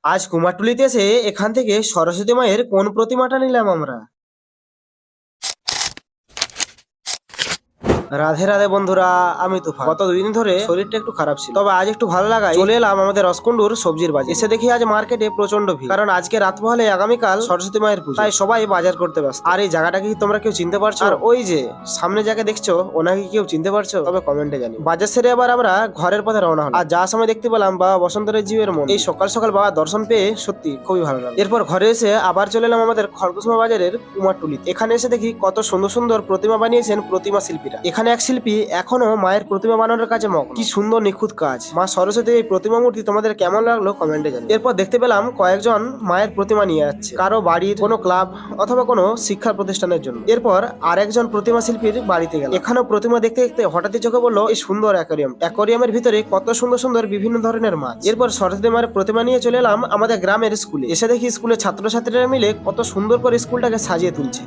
আজ কুমারটুলিতে এসে এখান থেকে সরস্বতী মায়ের কোন প্রতিমাটা নিলাম আমরা। রাধে রাধে বন্ধুরা, আমি তুফান। গত 2 দিন ধরে শরীরটা একটু খারাপ ছিল, তবে আজ একটু ভালো লাগায় চলে এলাম আমাদের রসকুন্ডুর সবজির বাজার। এসে দেখি আজ মার্কেটে প্রচন্ড ভিড়, কারণ আজকে রাত পোহালে আগামীকাল সরস্বতী মায়ের পুজো, তাই সবাই বাজার করতে ব্যস্ত। আর এই জায়গাটাকে কি তোমরা কেউ চিনতে পারছো? আর ওই যে সামনে যাকে দেখছো, ওনাকে কেউ চিনতে পারছো? তবে কমেন্টে জানি। বাজার সেরে আবার আমরা ঘরের পথে রওনা হলাম। আর যা সময় দেখতে পেলাম বাবা বসন্তরের জীবের মন। এই সকাল সকাল বাবা দর্শন পেয়ে সত্যি খুবই ভালো লাগলো। এরপর ঘরে এসে আবার চলে এলাম আমাদের খড়কুসমা বাজারের কুমারটুলিতে। এখানে এসে দেখি কত সুন্দর সুন্দর প্রতিমা বানিয়েছেন প্রতিমা শিল্পীরা। এখানে এক শিল্পী এখনো মায়ের প্রতিমা বানানোর কাজে মগ্ন। কি সুন্দর নিখুঁত কাজ। মা সরস্বতীর এই প্রতিমা মূর্তি তোমাদের কেমন লাগলো কমেন্টে জানিও। এরপর দেখতে পেলাম কয়েকজন মায়ের প্রতিমা নিয়ে যাচ্ছে, কারো বাড়ির কোনো ক্লাব অথবা কোনো শিক্ষা প্রতিষ্ঠানের জন্য। এরপর আরেকজন প্রতিমা শিল্পীর বাড়িতে গেল। এখানেও প্রতিমা দেখতে দেখতে হঠাৎই চোখে বললো এই সুন্দর অ্যাকোয়ারিয়াম। অ্যাকোয়ারিয়ামের ভিতরে কত সুন্দর সুন্দর বিভিন্ন ধরনের মাছ। এরপর সরস্বতী মায়ের প্রতিমা নিয়ে চলে এলাম আমাদের গ্রামের স্কুলে। এসে দেখি স্কুলের ছাত্রছাত্রীরা মিলে কত সুন্দর করে স্কুলটাকে সাজিয়ে তুলছে।